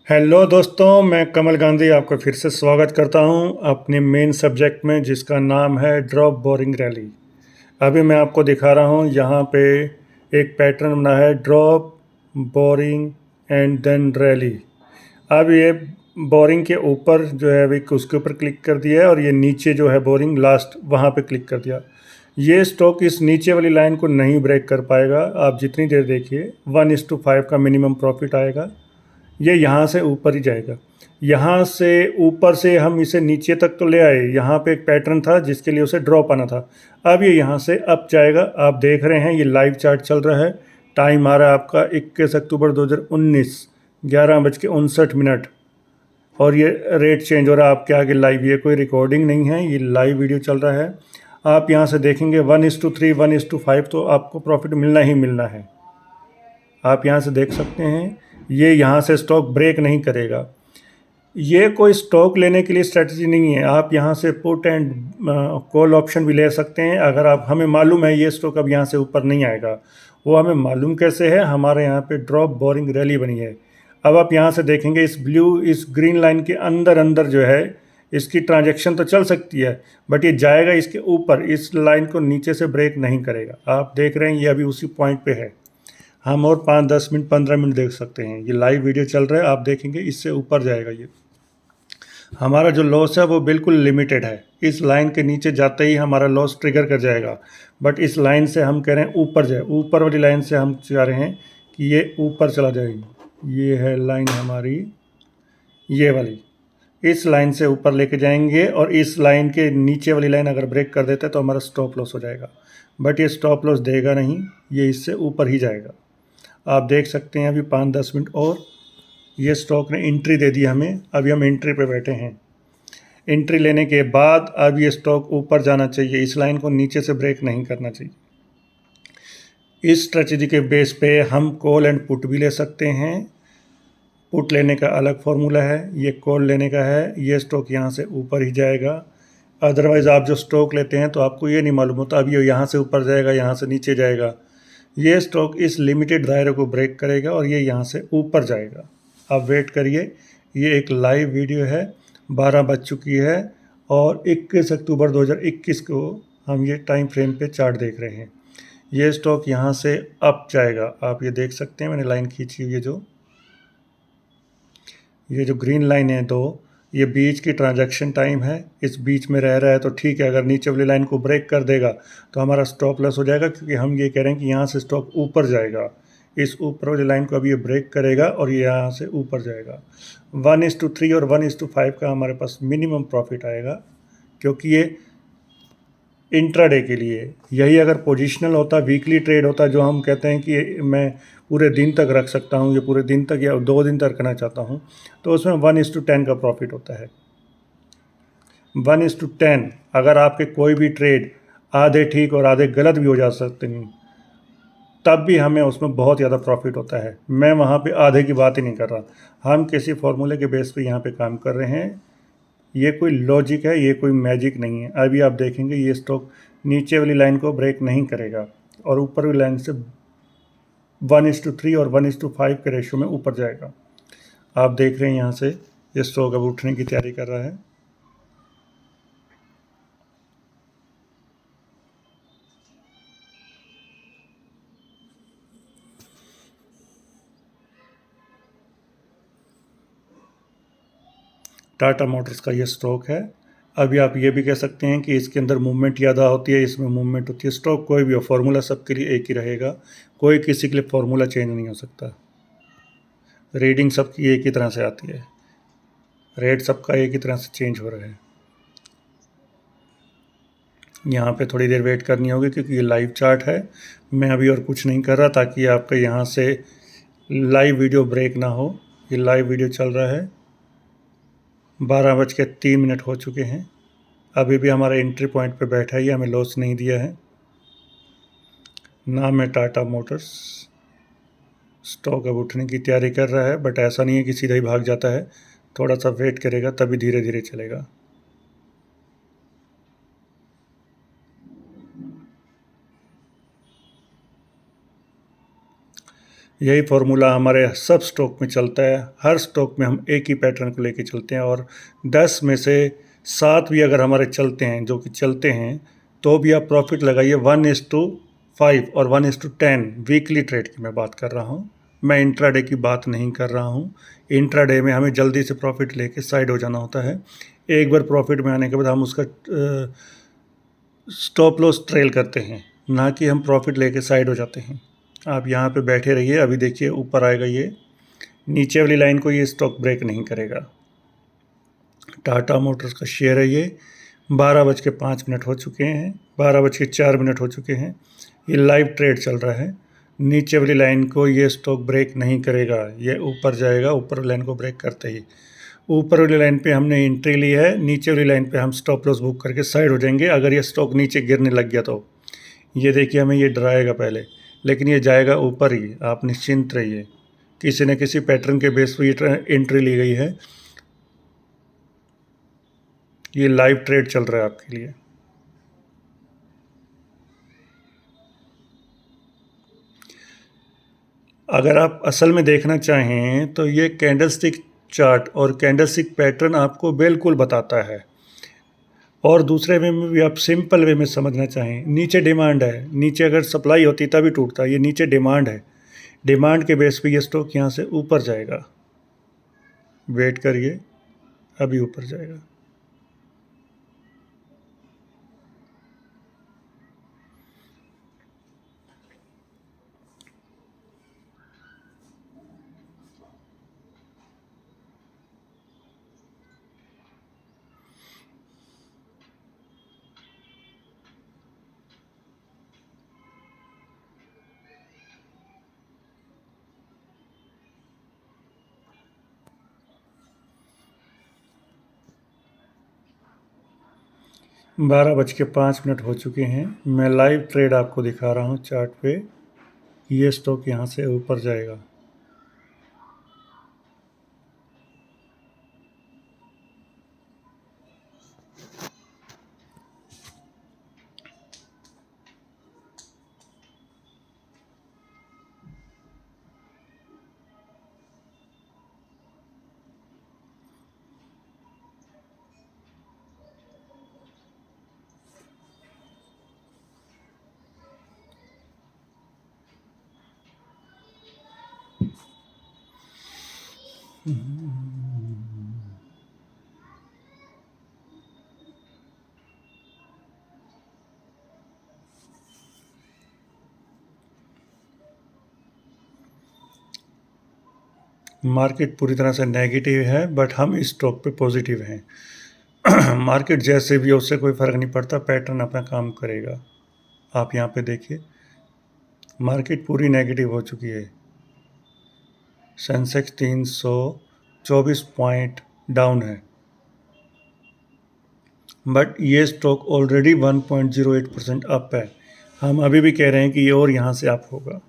Hello दोस्तों, मैं कमल गांधी आपका फिर से स्वागत करता हूं अपने मेन सब्जेक्ट में जिसका नाम है ड्रॉप बोरिंग रैली। अभी मैं आपको दिखा रहा हूं यहाँ पे एक पैटर्न बना है drop boring and then rally. अब ये बोरिंग के ऊपर जो है अभी उसके ऊपर क्लिक कर दिया है और ये नीचे जो है बोरिंग लास्ट वहाँ पे क्लिक कर दिया। ये स्टॉक इस नीचे वाली लाइन को नहीं ब्रेक कर पाएगा। आप जितनी देर देखिए 1:5 का मिनिमम प्रॉफिट आएगा। ये यहाँ से ऊपर ही जाएगा। यहाँ से ऊपर से हम इसे नीचे तक तो ले आए, यहाँ पे एक पैटर्न था जिसके लिए उसे ड्रॉप आना था। अब ये यहाँ से अप जाएगा। आप देख रहे हैं ये लाइव चार्ट चल रहा है। टाइम आ रहा है आपका 21 अक्टूबर 2019 11:59। और ये रेट चेंज हो रहा है आपके आगे लाइव। ये कोई रिकॉर्डिंग नहीं है, ये लाइव वीडियो चल रहा है। आप यहाँ से देखेंगे 1:3 1:5 तो आपको प्रॉफिट मिलना ही मिलना है। आप यहाँ से देख सकते हैं ये यहाँ से स्टॉक ब्रेक नहीं करेगा। ये कोई स्टॉक लेने के लिए स्ट्रेटजी नहीं है। आप यहाँ से पुट एंड कॉल ऑप्शन भी ले सकते हैं। अगर आप हमें मालूम है ये स्टॉक अब यहाँ से ऊपर नहीं आएगा। वो हमें मालूम कैसे है, हमारे यहाँ पे ड्रॉप बोरिंग रैली बनी है। अब आप यहाँ से देखेंगे इस ग्रीन लाइन के अंदर अंदर जो है इसकी ट्रांजैक्शन तो चल सकती है, बट ये जाएगा इसके ऊपर, इस लाइन को नीचे से ब्रेक नहीं करेगा। आप देख रहे हैं ये अभी उसी पॉइंट पे है। हम और 5-10 मिनट 15 मिनट देख सकते हैं। ये लाइव वीडियो चल रहा है, आप देखेंगे इससे ऊपर जाएगा। ये हमारा जो लॉस है वो बिल्कुल लिमिटेड है। इस लाइन के नीचे जाते ही हमारा लॉस ट्रिगर कर जाएगा। बट इस लाइन से हम कह रहे हैं ऊपर जाए, ऊपर वाली लाइन से हम चाह रहे हैं कि ये ऊपर चला जाएगी। ये है लाइन हमारी, ये वाली। इस लाइन से ऊपर लेके जाएंगे और इस लाइन के नीचे वाली लाइन अगर ब्रेक कर देते तो हमारा स्टॉप लॉस हो जाएगा। बट ये स्टॉप लॉस देगा नहीं, ये इससे ऊपर ही जाएगा। आप देख सकते हैं अभी 5-10 मिनट और ये स्टॉक ने एंट्री दे दी हमें। अभी हम एंट्री पे बैठे हैं। एंट्री लेने के बाद अब ये स्टॉक ऊपर जाना चाहिए, इस लाइन को नीचे से ब्रेक नहीं करना चाहिए। इस स्ट्रेटजी के बेस पे हम कॉल एंड पुट भी ले सकते हैं। पुट लेने का अलग फॉर्मूला है, ये कॉल लेने का है। ये स्टॉक यहाँ से ऊपर ही जाएगा। अदरवाइज़ आप जो स्टॉक लेते हैं तो आपको ये नहीं मालूम होता अब ये यहाँ से ऊपर जाएगा, यहाँ से नीचे जाएगा। ये स्टॉक इस लिमिटेड दायरे को ब्रेक करेगा और ये यहाँ से ऊपर जाएगा। आप वेट करिए। ये एक लाइव वीडियो है, 12 बज चुकी है और 21 अक्टूबर 2021 को हम ये टाइम फ्रेम पे चार्ट देख रहे हैं। ये स्टॉक यहाँ से अप जाएगा। आप ये देख सकते हैं, मैंने लाइन खींची हुई है जो ये जो ग्रीन लाइन है दो, ये बीच की ट्रांजैक्शन टाइम है। इस बीच में रह रहा है तो ठीक है। अगर नीचे वाली लाइन को ब्रेक कर देगा तो हमारा स्टॉप लॉस हो जाएगा, क्योंकि हम ये कह रहे हैं कि यहाँ से स्टॉक ऊपर जाएगा। इस ऊपर वाली लाइन को अभी ये ब्रेक करेगा और ये यहाँ से ऊपर जाएगा। 1:3 और 1:5 का हमारे पास मिनिमम प्रॉफिट आएगा, क्योंकि ये इंट्राडे के लिए। यही अगर पोजिशनल होता, वीकली ट्रेड होता, जो हम कहते हैं कि मैं पूरे दिन तक रख सकता हूँ, ये पूरे दिन तक या 2 दिन तक रखना चाहता हूँ, तो उसमें 1:10 का प्रॉफिट होता है। 1:10। अगर आपके कोई भी ट्रेड आधे ठीक और आधे गलत भी हो जा सकते हैं, तब भी हमें उसमें बहुत ज़्यादा प्रॉफिट होता है। मैं वहाँ पे आधे की बात ही नहीं कर रहा। हम किसी फॉर्मूले के बेस पे यहाँ पे काम कर रहे हैं। ये कोई लॉजिक है, ये कोई मैजिक नहीं है। अभी आप देखेंगे ये स्टॉक नीचे वाली लाइन को ब्रेक नहीं करेगा और ऊपर वाली लाइन से 1:3 और 1:5 के रेशियो में ऊपर जाएगा। आप देख रहे हैं यहाँ से ये स्टॉक अब उठने की तैयारी कर रहा है। टाटा मोटर्स का ये स्टॉक है। अभी आप ये भी कह सकते हैं कि इसके अंदर मूवमेंट ज़्यादा होती है, इसमें मूवमेंट होती है। स्टॉक कोई भी हो, फार्मूला सबके लिए एक ही रहेगा। कोई किसी के लिए फार्मूला चेंज नहीं हो सकता। रीडिंग सबकी एक ही तरह से आती है, रेट सबका एक ही तरह से चेंज हो रहा है। यहाँ पे थोड़ी देर वेट करनी होगी क्योंकि ये लाइव चार्ट है। मैं अभी और कुछ नहीं कर रहा ताकि आपका यहाँ से लाइव वीडियो ब्रेक ना हो। ये लाइव वीडियो चल रहा है। 12:03 हो चुके हैं। अभी भी हमारा एंट्री पॉइंट पे बैठा है, ये हमें लॉस नहीं दिया है। नाम है टाटा मोटर्स। स्टॉक अब उठने की तैयारी कर रहा है, बट ऐसा नहीं है कि सीधा ही भाग जाता है। थोड़ा सा वेट करेगा तभी धीरे धीरे चलेगा। यही फार्मूला हमारे सब स्टॉक में चलता है। हर स्टॉक में हम एक ही पैटर्न को लेके चलते हैं, और 10 में से 7 भी अगर हमारे चलते हैं, जो कि चलते हैं, तो भी आप प्रॉफिट लगाइए। 1:5 और 1:10 वीकली ट्रेड की मैं बात कर रहा हूँ, मैं इंट्राडे की बात नहीं कर रहा हूँ। इंट्राडे में हमें जल्दी से प्रॉफिट लेके साइड हो जाना होता है। एक बार प्रॉफिट में आने के बाद हम उसका स्टॉप लॉस ट्रेल करते हैं, ना कि हम प्रॉफिट लेके साइड हो जाते हैं। आप यहाँ पे बैठे रहिए, अभी देखिए ऊपर आएगा ये, नीचे वाली लाइन को ये स्टॉक ब्रेक नहीं करेगा। टाटा मोटर्स का शेयर है ये। 12:05 हो चुके हैं, 12:04 हो चुके हैं। ये लाइव ट्रेड चल रहा है। नीचे वाली लाइन को ये स्टॉक ब्रेक नहीं करेगा, ये ऊपर जाएगा। ऊपर वाली लाइन को ब्रेक करते ही ऊपर वाली लाइन पे हमने एंट्री ली है, नीचे वाली लाइन पे हम स्टॉप लॉस बुक करके साइड हो जाएंगे अगर ये स्टॉक नीचे गिरने लग गया तो। ये देखिए हमें ये डराएगा पहले, लेकिन ये जाएगा ऊपर ही, आप निश्चिंत रहिए। किसी न किसी पैटर्न के बेस पर ये एंट्री ली गई है। ये लाइव ट्रेड चल रहा है आपके लिए। अगर आप असल में देखना चाहें तो ये कैंडलस्टिक चार्ट और कैंडलस्टिक पैटर्न आपको बिल्कुल बताता है। और दूसरे वे में भी आप सिंपल वे में समझना चाहें, नीचे डिमांड है, नीचे अगर सप्लाई होती तभी टूटता, ये नीचे डिमांड है। डिमांड के बेस पे ये स्टॉक यहाँ से ऊपर जाएगा। वेट करिए, अभी ऊपर जाएगा। 12:05 हो चुके हैं। मैं लाइव ट्रेड आपको दिखा रहा हूँ चार्ट पे। ये स्टॉक यहाँ से ऊपर जाएगा। मार्केट पूरी तरह से नेगेटिव है, बट हम इस स्टॉक पे पॉजिटिव हैं। मार्केट जैसे भी हो, उससे कोई फ़र्क नहीं पड़ता, पैटर्न अपना काम करेगा। आप यहाँ पे देखिए, मार्केट पूरी नेगेटिव हो चुकी है। सेंसेक्स 324 पॉइंट डाउन है, बट ये स्टॉक ऑलरेडी 1.08% अप है। हम अभी भी कह रहे हैं कि ये और यहाँ से अप होगा।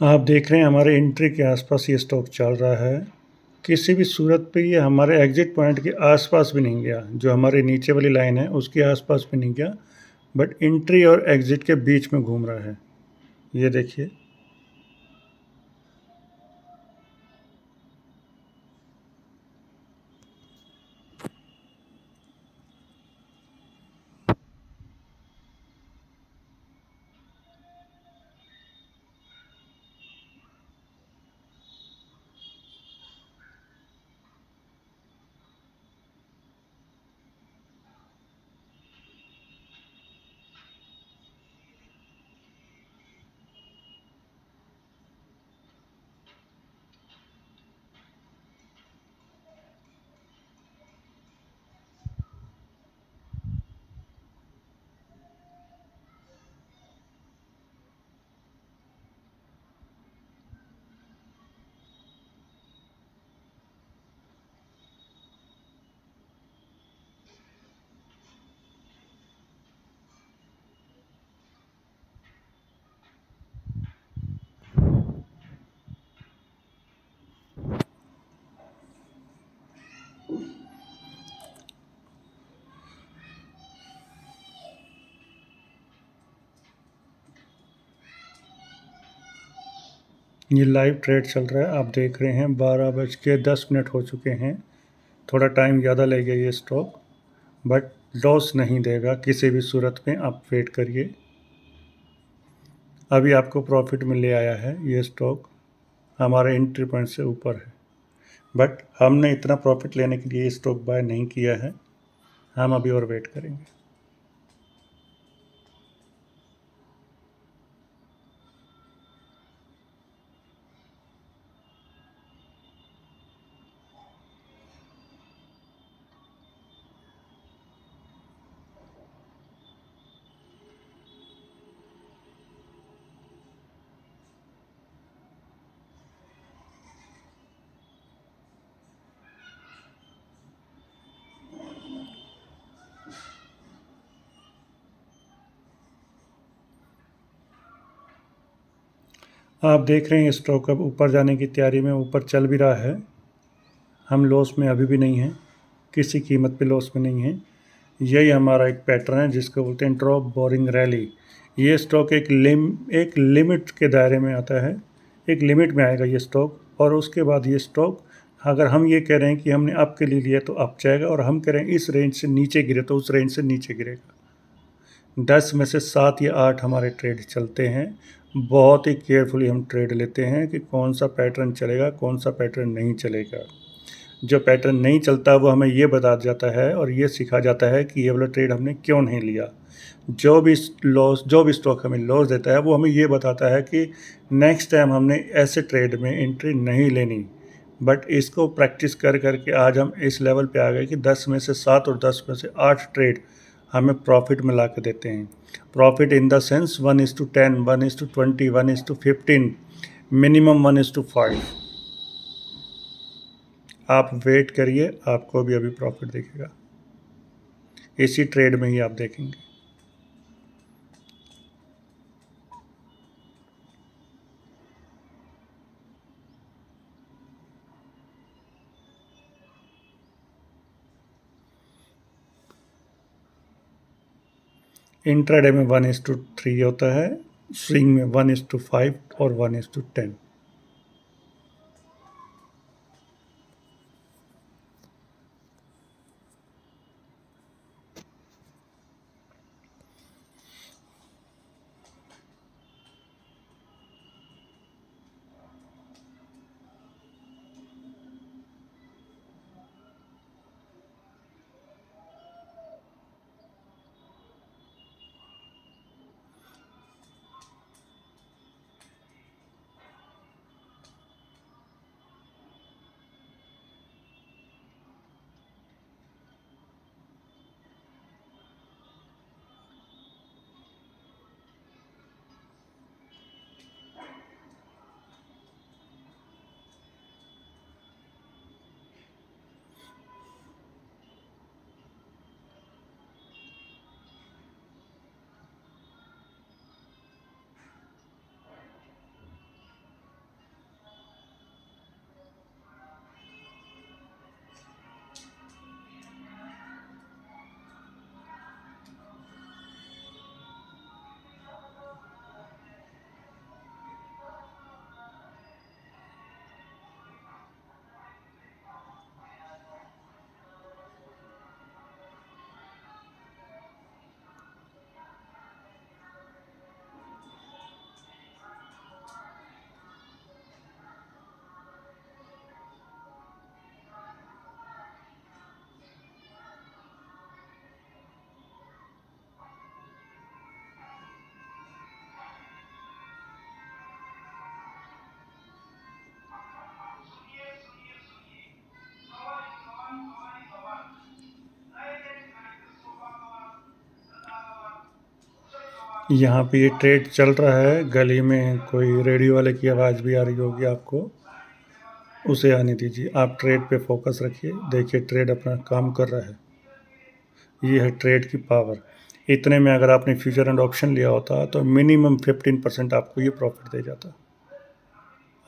आप देख रहे हैं हमारे एंट्री के आसपास ये स्टॉक चल रहा है। किसी भी सूरत पे ये हमारे एग्जिट पॉइंट के आसपास भी नहीं गया, जो हमारी नीचे वाली लाइन है उसके आसपास भी नहीं गया, बट एंट्री और एग्जिट के बीच में घूम रहा है। ये देखिए। ये लाइव ट्रेड चल रहा है, आप देख रहे हैं 12:10 हो चुके हैं। थोड़ा टाइम ज़्यादा लगेगा ये स्टॉक, बट लॉस नहीं देगा किसी भी सूरत में। आप वेट करिए। अभी आपको प्रॉफिट में ले आया है ये स्टॉक, हमारे एंट्री पॉइंट से ऊपर है, बट हमने इतना प्रॉफिट लेने के लिए स्टॉक बाय नहीं किया है। हम अभी और वेट करेंगे। आप देख रहे हैं स्टॉक अब ऊपर जाने की तैयारी में ऊपर चल भी रहा है। हम लॉस में अभी भी नहीं हैं, किसी कीमत पे लॉस में नहीं है। यही हमारा एक पैटर्न है जिसको बोलते हैं ड्रॉप बोरिंग रैली। ये स्टॉक एक लिमिट के दायरे में आता है, एक लिमिट में आएगा ये स्टॉक, और उसके बाद ये स्टॉक, अगर हम ये कह रहे हैं कि हमने अप के लिए लिया तो अप जाएगा, और हम कह रहे हैं इस रेंज से नीचे गिरे तो उस रेंज से नीचे गिरेगा। 10 में से 7 या 8 हमारे ट्रेड चलते हैं। बहुत ही केयरफुली हम ट्रेड लेते हैं कि कौन सा पैटर्न चलेगा, कौन सा पैटर्न नहीं चलेगा। जो पैटर्न नहीं चलता वो हमें ये बता जाता है और ये सिखा जाता है कि ये वाला ट्रेड हमने क्यों नहीं लिया। जो भी स्टॉक हमें लॉस देता है वो हमें ये बताता है कि नेक्स्ट टाइम हमने ऐसे ट्रेड में एंट्री नहीं लेनी। बट इसको प्रैक्टिस कर करके आज हम इस लेवल पे आ गए कि 10 में से 7 और 10 में से 8 ट्रेड हमें प्रॉफिट में ला के देते हैं। Profit in the sense 1:10, 1:20, 1:15, minimum 1:5। आप वेट करिए, आपको भी अभी प्रॉफिट दिखेगा, इसी ट्रेड में ही आप देखेंगे। इंट्राडे में 1:3 होता है, स्विंग में 1:5 और 1:10। यहाँ पे ये ट्रेड चल रहा है, गली में कोई रेडियो वाले की आवाज़ भी आ रही होगी आपको, उसे आने दीजिए। आप ट्रेड पे फोकस रखिए, देखिए ट्रेड अपना काम कर रहा है। ये है ट्रेड की पावर। इतने में अगर आपने फ्यूचर एंड ऑप्शन लिया होता तो मिनिमम 15% आपको ये प्रॉफिट दे जाता।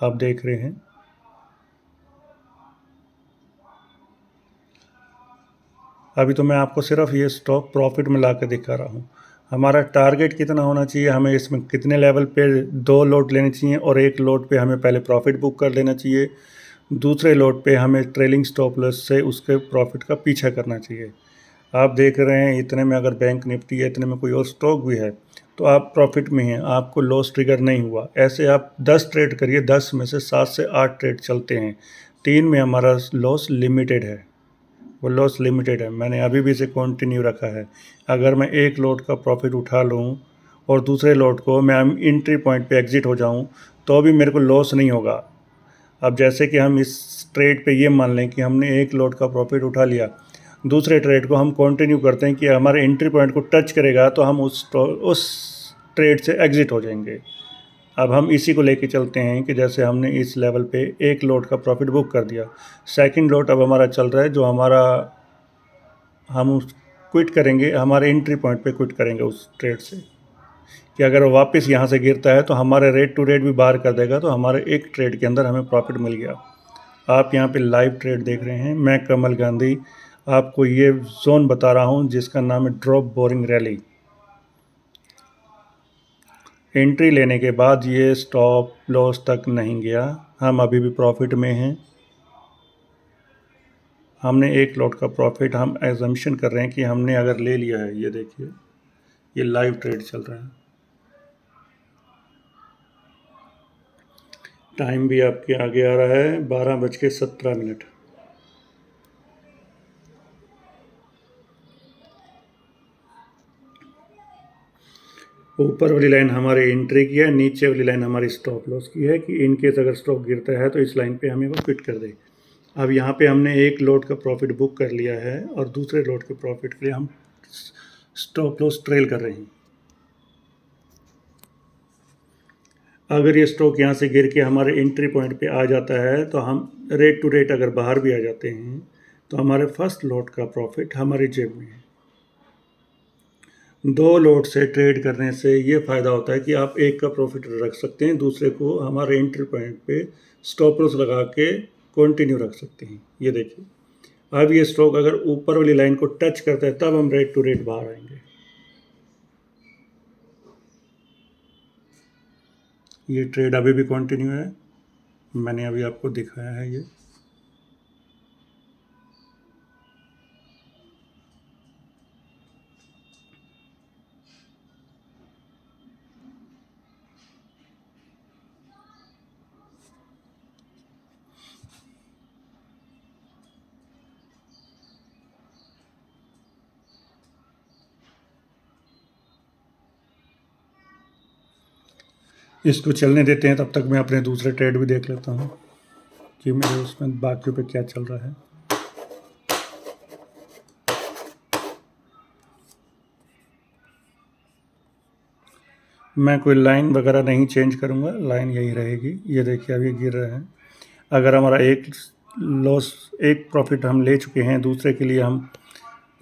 आप देख रहे हैं, अभी तो मैं आपको सिर्फ ये स्टॉक प्रॉफिट में ला के दिखा रहा हूँ। हमारा टारगेट कितना होना चाहिए, हमें इसमें कितने लेवल पे 2 लोट लेने चाहिए और 1 लोट पे हमें पहले प्रॉफिट बुक कर लेना चाहिए। दूसरे लोट पे हमें ट्रेलिंग स्टॉप लॉस से उसके प्रॉफिट का पीछा करना चाहिए। आप देख रहे हैं इतने में अगर बैंक निफ्टी है, इतने में कोई और स्टॉक भी है तो आप प्रॉफिट में हैं, आपको लॉस ट्रिगर नहीं हुआ। ऐसे आप 10 ट्रेड करिए, 10 में से 7 से 8 ट्रेड चलते हैं, 3 में हमारा लॉस लिमिटेड है, वो लॉस लिमिटेड है। मैंने अभी भी इसे कंटिन्यू रखा है। अगर मैं 1 लोट का प्रॉफिट उठा लूँ और दूसरे लोट को मैं एंट्री पॉइंट पे एग्जिट हो जाऊँ तो भी मेरे को लॉस नहीं होगा। अब जैसे कि हम इस ट्रेड पे ये मान लें कि हमने 1 लोट का प्रॉफिट उठा लिया, दूसरे ट्रेड को हम कंटिन्यू करते हैं कि हमारे एंट्री पॉइंट को टच करेगा तो हम उस ट्रेड से एग्जिट हो जाएंगे। अब हम इसी को लेके चलते हैं कि जैसे हमने इस लेवल पे 1 लोट का प्रॉफिट बुक कर दिया, सेकंड लोट अब हमारा चल रहा है, जो हमारा हम क्विट करेंगे, हमारे एंट्री पॉइंट पे क्विट करेंगे उस ट्रेड से, कि अगर वो वापस यहाँ से गिरता है तो हमारे रेट टू रेट भी बाहर कर देगा, तो हमारे एक ट्रेड के अंदर हमें प्रॉफिट मिल गया। आप यहाँ पे लाइव ट्रेड देख रहे हैं। मैं कमल गांधी आपको ये जोन बता रहा हूँ जिसका नाम है ड्रॉप बोरिंग रैली। एंट्री लेने के बाद ये स्टॉप लॉस तक नहीं गया, हम अभी भी प्रॉफिट में हैं। हमने 1 लोट का प्रॉफिट, हम एजम्पशन कर रहे हैं कि हमने अगर ले लिया है, ये देखिए ये लाइव ट्रेड चल रहा है। टाइम भी आपके आगे आ रहा है, 12:17। ऊपर वाली लाइन हमारी एंट्री की है, नीचे वाली लाइन हमारी स्टॉप लॉस की है कि इनकेस अगर स्टॉक गिरता है तो इस लाइन पे हमें वो फिट कर दे। अब यहाँ पे हमने 1 लोट का प्रॉफिट बुक कर लिया है और दूसरे लोट के प्रॉफिट के लिए हम स्टॉप लॉस ट्रेल कर रहे हैं। अगर ये स्टॉक यहाँ से गिर के हमारे एंट्री पॉइंट पे आ जाता है तो हम रेट टू रेट अगर बाहर भी आ जाते हैं तो हमारे फर्स्ट लोट का प्रॉफिट हमारी जेब में है। 2 लोट से ट्रेड करने से ये फ़ायदा होता है कि आप एक का प्रॉफिट रख सकते हैं, दूसरे को हमारे एंट्री पॉइंट पे स्टॉप लॉस लगा के कंटिन्यू रख सकते हैं। ये देखिए अब ये स्टॉक अगर ऊपर वाली लाइन को टच करता है तब हम रेट टू रेट बाहर आएंगे। ये ट्रेड अभी भी कंटिन्यू है, मैंने अभी आपको दिखाया है ये। इसको चलने देते हैं, तब तक मैं अपने दूसरे ट्रेड भी देख लेता हूँ कि मेरे उसमें बाकियों पे क्या चल रहा है। मैं कोई लाइन वगैरह नहीं चेंज करूँगा, लाइन यही रहेगी। ये देखिए अभी गिर रहे हैं। अगर हमारा एक प्रॉफिट हम ले चुके हैं, दूसरे के लिए हम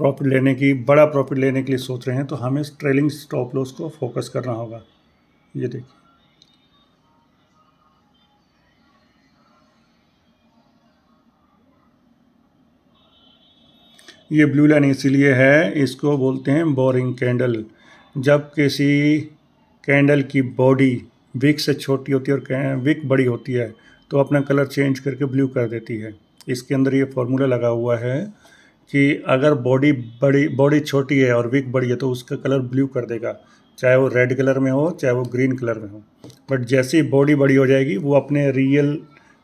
बड़ा प्रॉफिट लेने के लिए सोच रहे हैं, तो हमें ट्रेलिंग स्टॉप लॉस को फोकस करना होगा। ये देखिए ये ब्लू लाइन इसीलिए है, इसको बोलते हैं बोरिंग कैंडल। जब किसी कैंडल की बॉडी विक से छोटी होती है और विक बड़ी होती है तो अपना कलर चेंज करके ब्लू कर देती है। इसके अंदर ये फॉर्मूला लगा हुआ है कि अगर बॉडी छोटी है और विक बड़ी है तो उसका कलर ब्लू कर देगा, चाहे वो रेड कलर में हो चाहे वो ग्रीन कलर में हो। बट जैसे ही बॉडी बड़ी हो जाएगी वो अपने रियल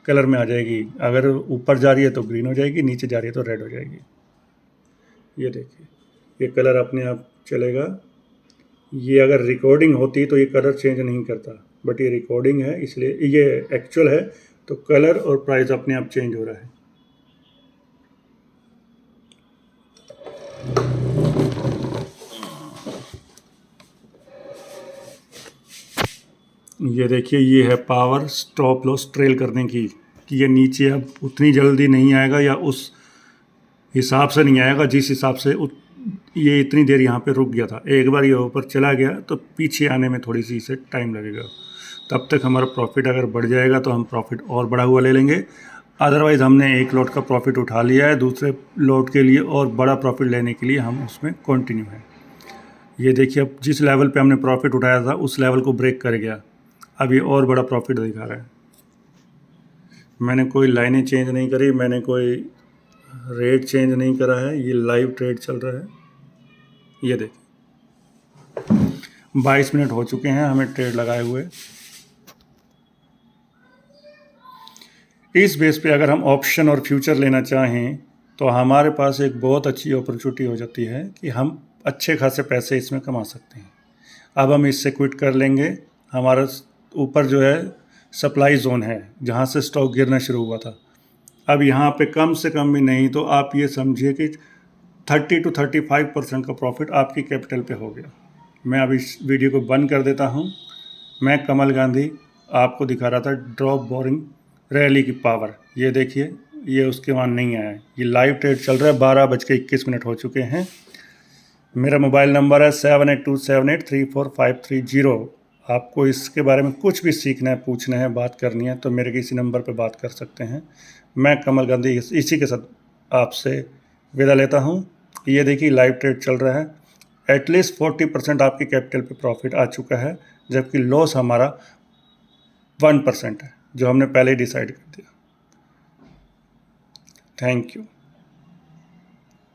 कलर में आ जाएगी, अगर ऊपर जा रही है तो ग्रीन हो जाएगी, नीचे जा रही है तो रेड हो जाएगी। ये देखिए ये कलर अपने आप चलेगा। ये अगर रिकॉर्डिंग होती तो ये कलर चेंज नहीं करता, बट ये रिकॉर्डिंग है इसलिए ये एक्चुअल है, तो कलर और प्राइस अपने आप चेंज हो रहा है। ये देखिए, ये है पावर स्टॉप लॉस ट्रेल करने की, कि ये नीचे अब उतनी जल्दी नहीं आएगा या उस हिसाब से नहीं आएगा जिस हिसाब से ये इतनी देर यहाँ पे रुक गया था। एक बार ये ऊपर चला गया तो पीछे आने में थोड़ी सी इसे टाइम लगेगा। तब तक हमारा प्रॉफिट अगर बढ़ जाएगा तो हम प्रॉफिट और बढ़ा हुआ ले लेंगे। अदरवाइज़ हमने एक लॉट का प्रॉफिट उठा लिया है, दूसरे लॉट के लिए और बड़ा प्रॉफिट लेने के लिए हम उसमें कंटिन्यू हैं। ये देखिए, अब जिस लेवल पे हमने प्रॉफिट उठाया था उस लेवल को ब्रेक कर गया। अब ये और बड़ा प्रॉफिट दिखा रहा है। मैंने कोई लाइनें चेंज नहीं करी, मैंने कोई रेट चेंज नहीं करा है, ये लाइव ट्रेड चल रहा है। ये देखिए 22 मिनट हो चुके हैं हमें ट्रेड लगाए हुए। इस बेस पे अगर हम ऑप्शन और फ्यूचर लेना चाहें तो हमारे पास एक बहुत अच्छी अपॉर्चुनिटी हो जाती है कि हम अच्छे खासे पैसे इसमें कमा सकते हैं। अब हम इससे क्विट कर लेंगे। हमारा ऊपर जो है सप्लाई जोन है जहाँ से स्टॉक गिरना शुरू हुआ था। अब यहाँ पे कम से कम भी नहीं तो आप ये समझिए कि 30 to 35% का प्रॉफिट आपकी कैपिटल पे हो गया। मैं अब इस वीडियो को बंद कर देता हूँ। मैं कमल गांधी आपको दिखा रहा था ड्रॉप बोरिंग रैली की पावर। ये देखिए, ये उसके वहाँ नहीं आया है। ये लाइव ट्रेड चल रहा है, 12:21 हो चुके हैं। मेरा मोबाइल नंबर है 7827834530। आपको इसके बारे में कुछ भी सीखना है, पूछना है, बात करनी है तो मेरे किसी नंबर पर बात कर सकते हैं। मैं कमल गांधी इसी के साथ आपसे विदा लेता हूँ। ये देखिए लाइव ट्रेड चल रहा है। एटलीस्ट 40% आपकी कैपिटल पे प्रॉफिट आ चुका है, जबकि लॉस हमारा 1% है जो हमने पहले ही डिसाइड कर दिया। Thank you.